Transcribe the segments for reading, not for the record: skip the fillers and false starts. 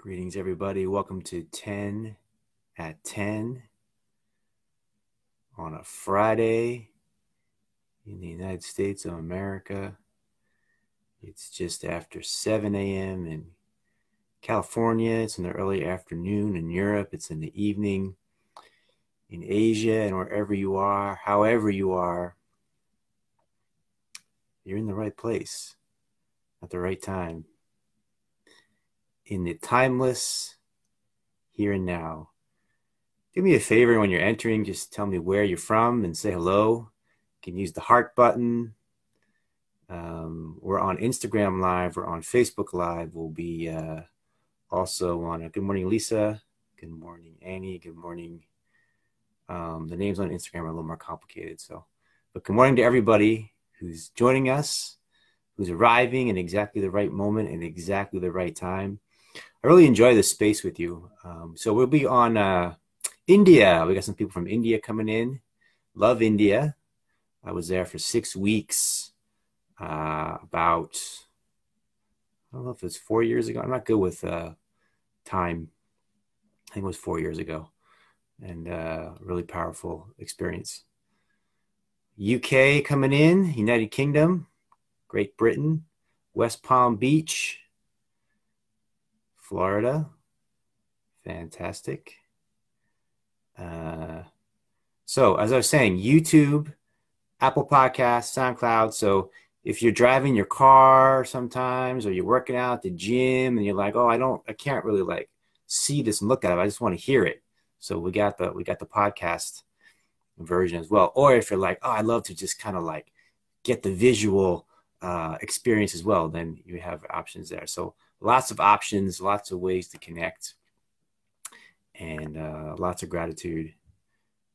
Greetings, everybody. Welcome to 10 at 10 on a Friday in the United States of America. It's just after 7 a.m. in California. It's in the early afternoon in Europe. It's in the evening in Asia, and wherever you are, however you are, you're in the right place at the right time. In the timeless here and now. Do me a favor when you're entering, just tell me where you're from and say hello. You can use the heart button. We're on Instagram Live. We're on Facebook Live. We'll be also on Good Morning, Lisa. Good morning, Annie. Good morning. The names on Instagram are a little more complicated. But good morning to everybody who's joining us, who's arriving in exactly the right moment and exactly the right time. I really enjoy this space with you. So we'll be on India. We got some people from India coming in. Love India. I was there for 6 weeks about, I don't know if it's 4 years ago. I'm not good with time. I think it was 4 years ago. And really powerful experience. UK coming in, United Kingdom, Great Britain, West Palm Beach, Florida, fantastic. So as I was saying, YouTube, Apple Podcasts, SoundCloud. So if you're driving your car sometimes, or you're working out at the gym and you're like, oh, I can't really like see this and look at it. I just want to hear it. So we got the podcast version as well. Or if you're like, oh, I love to just kind of like get the visual experience as well, then you have options there. So lots of options, lots of ways to connect, and lots of gratitude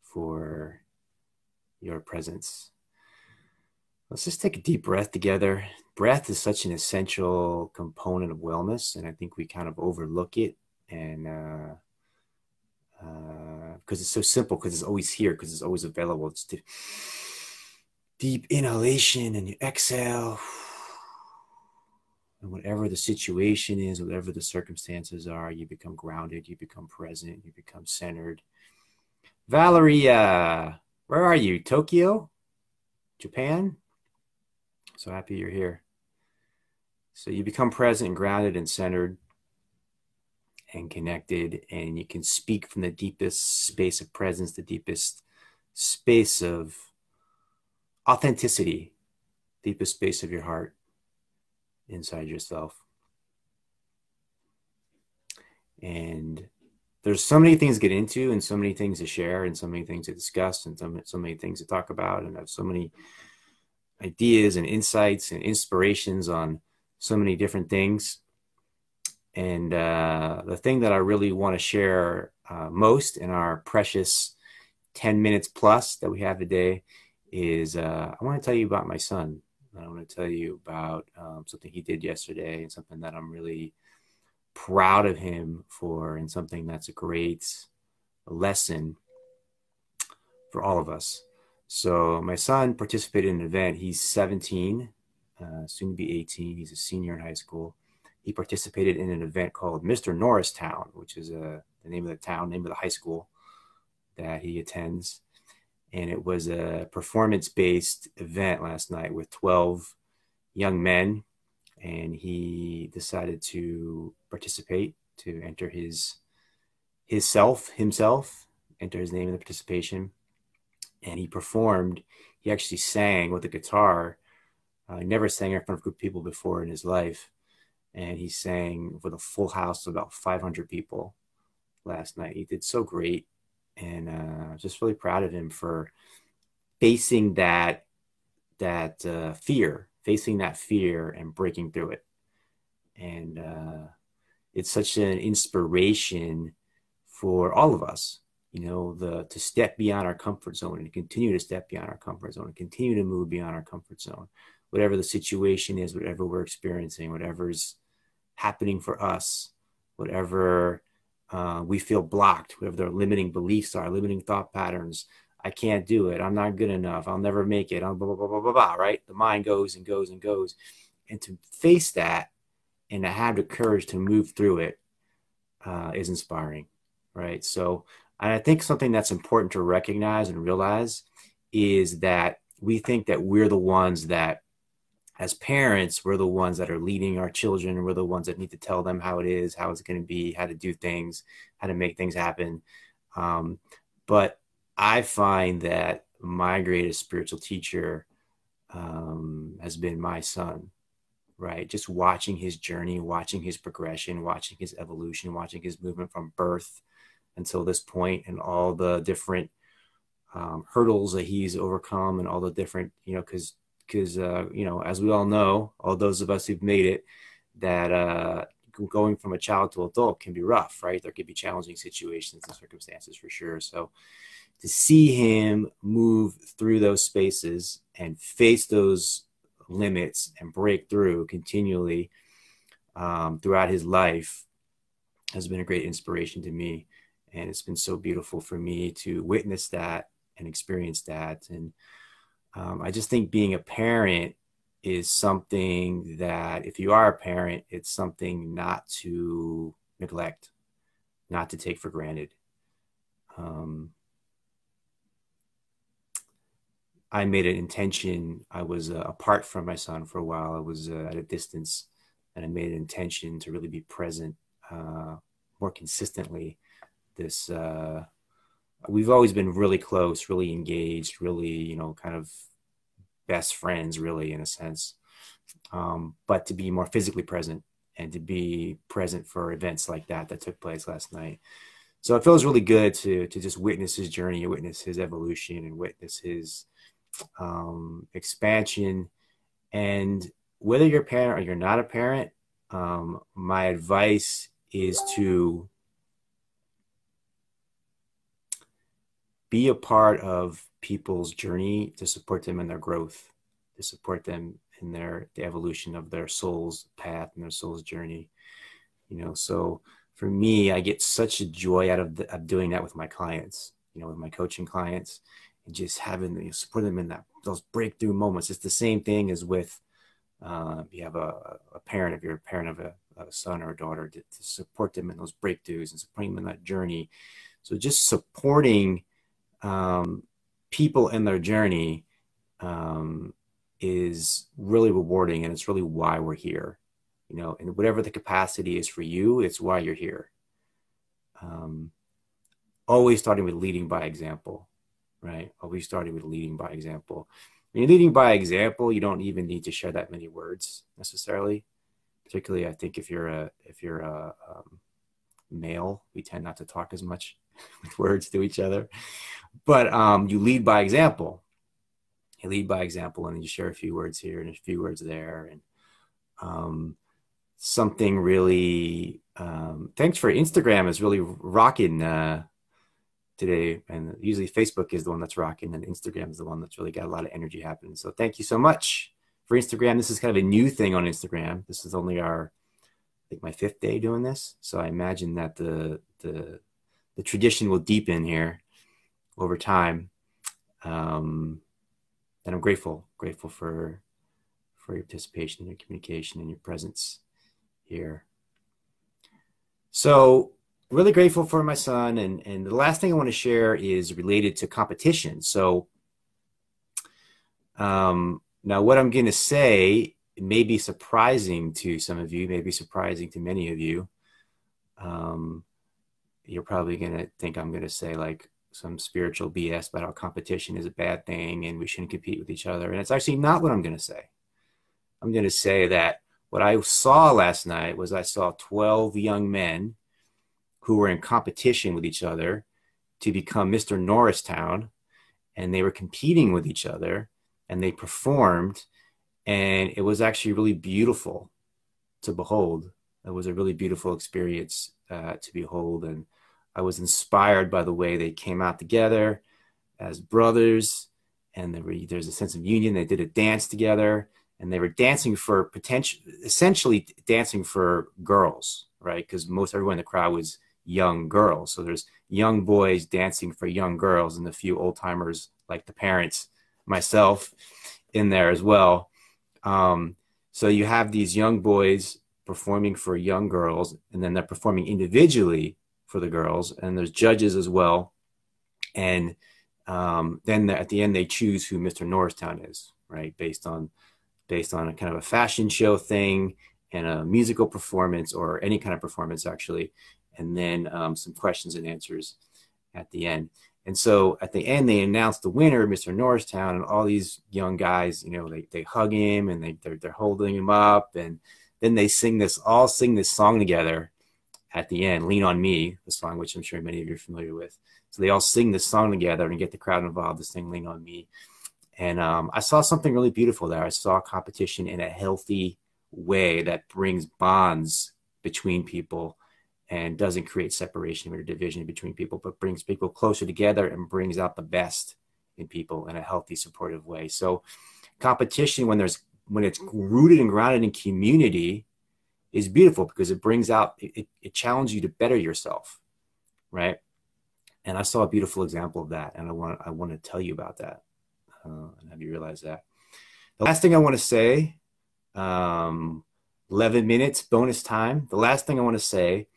for your presence. Let's just take a deep breath together. Breath is such an essential component of wellness, and I think we kind of overlook it, and because it's so simple, because it's always here, because it's always available. It's deep inhalation, and you exhale. And whatever the situation is, whatever the circumstances are, you become grounded, you become present, you become centered. Valeria, where are you? Tokyo? Japan? So happy you're here. So you become present and grounded and centered and connected, and you can speak from the deepest space of presence, the deepest space of authenticity, deepest space of your heart inside yourself. And there's so many things to get into, and so many things to share, and so many things to discuss, and so many things to talk about, and I have so many ideas and insights and inspirations on so many different things. And the thing that I really want to share most in our precious 10 minutes plus that we have today is I want to tell you about my son. I want to tell you about something he did yesterday, and something that I'm really proud of him for, and something that's a great lesson for all of us. So my son participated in an event. He's 17, soon to be 18. He's a senior in high school. He participated in an event called Mr. Norristown, which is the name of the town, name of the high school that he attends. And it was a performance-based event last night with 12 young men. And he decided to participate, to enter himself, enter his name in the participation. And he performed. He actually sang with a guitar. He never sang in front of a group of people before in his life. And he sang with a full house of about 500 people last night. He did so great. And just really proud of him for facing that fear and breaking through it. And it's such an inspiration for all of us, to step beyond our comfort zone, and continue to step beyond our comfort zone, and continue to move beyond our comfort zone, whatever the situation is, whatever we're experiencing, whatever's happening for us, whatever we feel blocked, whatever their limiting beliefs are, limiting thought patterns. I can't do it. I'm not good enough. I'll never make it. I'm blah, blah, blah, blah, blah, blah, right? The mind goes and goes and goes. And to face that and to have the courage to move through it is inspiring, right? So I think something that's important to recognize and realize is that we think that we're the ones that, as parents, we're the ones that are leading our children. We're the ones that need to tell them how it is, how it's going to be, how to do things, how to make things happen. But I find that my greatest spiritual teacher has been my son, right? Just watching his journey, watching his progression, watching his evolution, watching his movement from birth until this point, and all the different hurdles that he's overcome, and all the different, because as we all know, all those of us who've made it, that going from a child to adult can be rough, right? There could be challenging situations and circumstances for sure. So to see him move through those spaces and face those limits and break through continually throughout his life has been a great inspiration to me. And it's been so beautiful for me to witness that and experience that. And I just think being a parent is something that, if you are a parent, it's something not to neglect, not to take for granted. I made an intention. I was apart from my son for a while. I was at a distance, and I made an intention to really be present more consistently. We've always been really close, really engaged, really, kind of best friends, really, in a sense. But to be more physically present and to be present for events like that took place last night. So it feels really good to just witness his journey, witness his evolution, and witness his expansion. And whether you're a parent or you're not a parent, my advice is to be a part of people's journey, to support them in their growth, to support them in the evolution of their soul's path and their soul's journey. So for me, I get such a joy out of doing that with my clients, with my coaching clients, and just having support them in those breakthrough moments. It's the same thing as with you have a parent, if you're a parent of a son or a daughter, to support them in those breakthroughs and supporting them in that journey. So just supporting people in their journey is really rewarding, and it's really why we're here. And whatever the capacity is for you, it's why you're here. Always starting with leading by example, right? Always starting with leading by example. When you're leading by example, you don't even need to share that many words necessarily. Particularly, I think if you're a male, we tend not to talk as much with words to each other. But you lead by example. You lead by example, and you share a few words here and a few words there, and something really. Thanks for Instagram is really rocking today, and usually Facebook is the one that's rocking, and Instagram is the one that's really got a lot of energy happening. So thank you so much for Instagram. This is kind of a new thing on Instagram. This is only I think my 5th day doing this. So I imagine that the tradition will deepen here over time. And I'm grateful for your participation, your communication, and your presence here. So really grateful for my son. And the last thing I want to share is related to competition. So now what I'm going to say may be surprising to some of you, may be surprising to many of you. You're probably going to think I'm going to say like some spiritual BS about how competition is a bad thing and we shouldn't compete with each other. And it's actually not what I'm going to say. I'm going to say that what I saw last night was I saw 12 young men who were in competition with each other to become Mr. Norristown, and they were competing with each other, and they performed, and it was actually really beautiful to behold. It was a really beautiful experience to behold, and I was inspired by the way they came out together as brothers, and there's a sense of union. They did a dance together, and they were dancing for essentially dancing for girls, right? Because everyone in the crowd was young girls. So there's young boys dancing for young girls, and a few old timers like the parents, myself, in there as well. So you have these young boys performing for young girls, and then they're performing individually for the girls, and there's judges as well. And then at the end they choose who Mr. Norristown is, right? Based on a kind of a fashion show thing and a musical performance, or any kind of performance actually, and then some questions and answers at the end. And so at the end, they announce the winner, Mr. Norristown, and all these young guys, you know, they hug him and they're holding him up, and then they sing this song together at the end, "Lean on Me," the song which I'm sure many of you are familiar with. So they all sing this song together and get the crowd involved to sing "Lean on Me." And I saw something really beautiful there. I saw competition in a healthy way that brings bonds between people and doesn't create separation or division between people, but brings people closer together and brings out the best in people in a healthy, supportive way. So competition, when it's rooted and grounded in community, is beautiful because it brings out, it challenges you to better yourself, right? And I saw a beautiful example of that, and I want to tell you about that and have you realize that. The last thing I want to say, 11 minutes bonus time. The last thing I want to say,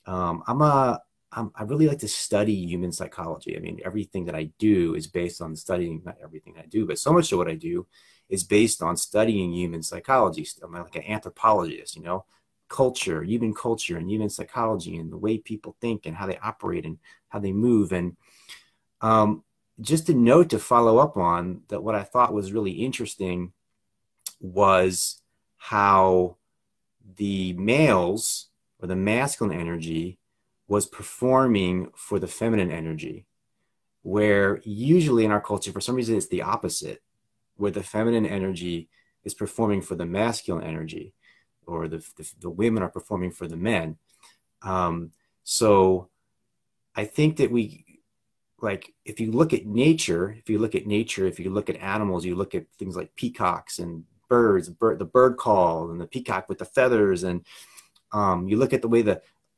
I really like to study human psychology. I mean, everything that I do is based on studying, not everything I do, but so much of what I do is based on studying human psychology. I'm like an anthropologist, you know, human culture and human psychology and the way people think and how they operate and how they move. And just a note to follow up on that, what I thought was really interesting was how the males, or the masculine energy, was performing for the feminine energy, where usually in our culture, for some reason, it's the opposite, where the feminine energy is performing for the masculine energy, or the women are performing for the men. So I think that if you look at nature, if you look at animals, you look at things like peacocks and birds, the bird call and the peacock with the feathers, and you look at the way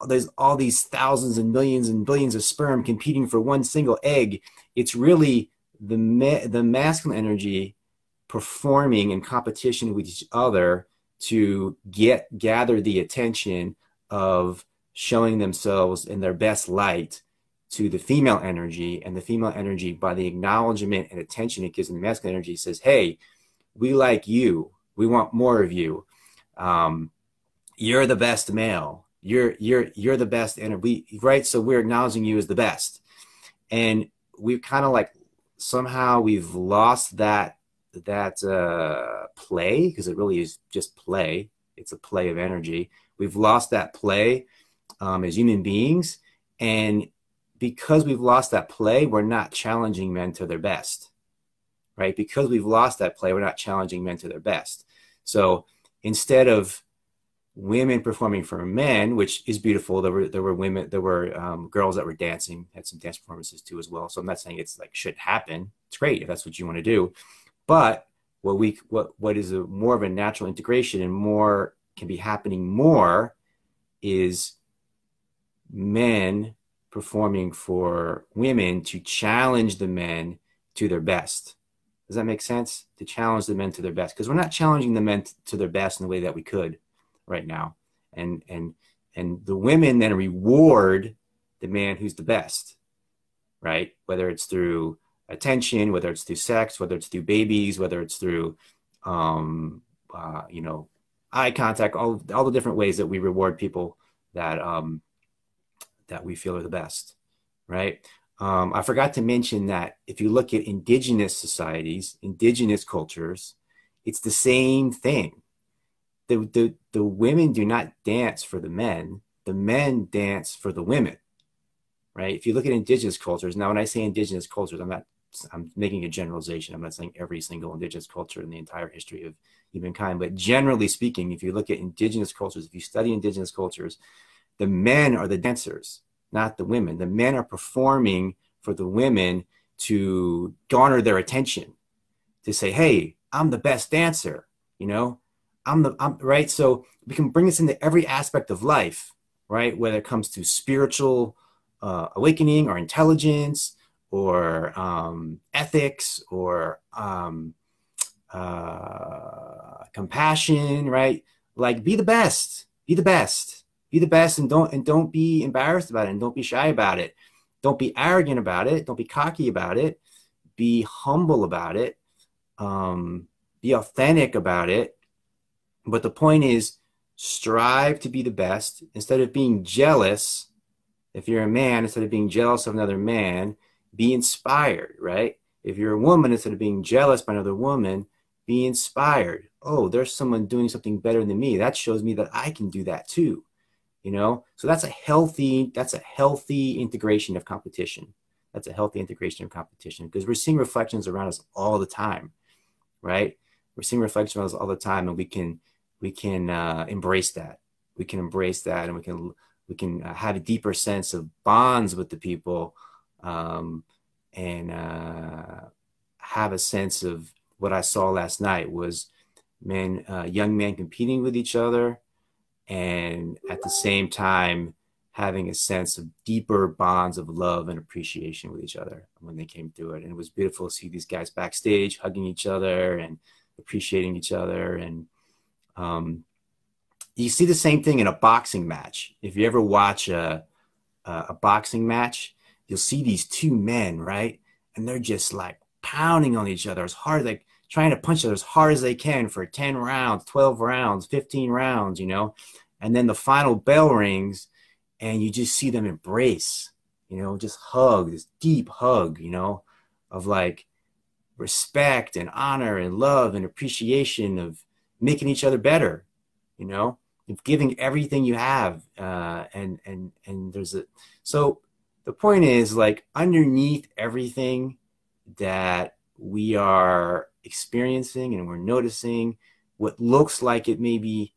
there's all these thousands and millions and billions of sperm competing for one single egg. It's really the masculine energy performing in competition with each other to gather the attention of showing themselves in their best light to the female energy, and the female energy, by the acknowledgement and attention it gives in the masculine energy, says, "Hey, we like you. We want more of you. You're the best male. You're the best," and right. So we're acknowledging you as the best, and we've kind of like somehow we've lost that play, because it really is just play. It's a play of energy. We've lost that play as human beings, and because we've lost that play, we're not challenging men to their best, right? Because we've lost that play, we're not challenging men to their best. So instead of women performing for men, which is beautiful, there were girls that were dancing, had some dance performances too as well. So I'm not saying it's like should happen. It's great if that's what you want to do, but what is more of a natural integration and more can be happening more is men performing for women to challenge the men to their best. Does that make sense? To challenge the men to their best, because we're not challenging the men to their best in the way that we could right now. And the women then reward the man who's the best, right? Whether it's through attention, whether it's through sex, whether it's through babies, whether it's through, eye contact, all the different ways that we reward people that we feel are the best, right? I forgot to mention that if you look at indigenous societies, indigenous cultures, it's the same thing. The women do not dance for the men dance for the women, right? If you look at indigenous cultures, now when I say indigenous cultures, I'm making a generalization. I'm not saying every single indigenous culture in the entire history of humankind, but generally speaking, if you look at indigenous cultures, if you study indigenous cultures, the men are the dancers, not the women. The men are performing for the women to garner their attention, to say, "Hey, I'm the best dancer," you know, I'm right. So we can bring this into every aspect of life, right? Whether it comes to spiritual awakening or intelligence or ethics or compassion, right? Like, be the best, Be the best. Be the best, and don't be embarrassed about it, and don't be shy about it. Don't be arrogant about it. Don't be cocky about it. Be humble about it. Um, be authentic about it. But the point is, strive to be the best instead of being jealous. If you're a man, instead of being jealous of another man, be inspired, right? If you're a woman, instead of being jealous by another woman, be inspired. Oh, there's someone doing something better than me. That shows me that I can do that too. So that's a healthy integration of competition. That's a healthy integration of competition, because we're seeing reflections around us all the time, right? We're seeing reflections around us all the time, and we can embrace that. We can embrace that, and we can have a deeper sense of bonds with the people, um, and have a sense of what I saw last night was young men competing with each other, and at the same time having a sense of deeper bonds of love and appreciation with each other when they came through it. And it was beautiful to see these guys backstage hugging each other and appreciating each other. And you see the same thing in a boxing match. If you ever watch a boxing match, you'll see these two men, right? And they're just like pounding on each other as hard, like trying to punch each other as hard as they can for 10 rounds, 12 rounds, 15 rounds. And then the final bell rings and you just see them embrace, just hug, this deep hug, of like respect and honor and love and appreciation of making each other better, you know, of giving everything you have. And so the point is, like, underneath everything that we are experiencing and we're noticing, what looks like it may be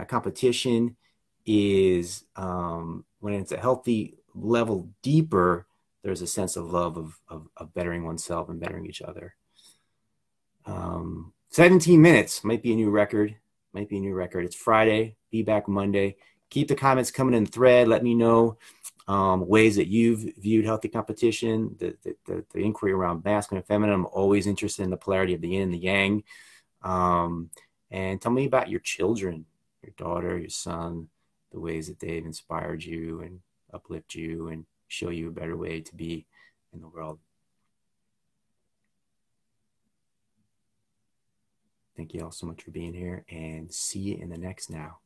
competition is, when it's a healthy level deeper, there's a sense of love of bettering oneself and bettering each other. 17 minutes might be a new record. It's Friday. Be back Monday. Keep the comments coming in the thread. Let me know ways that you've viewed healthy competition, the inquiry around masculine and feminine. I'm always interested in the polarity of the yin and the yang. And tell me about your children, your daughter, your son, the ways that they've inspired you and uplift you and show you a better way to be in the world. Thank you all so much for being here, and see you in the next now.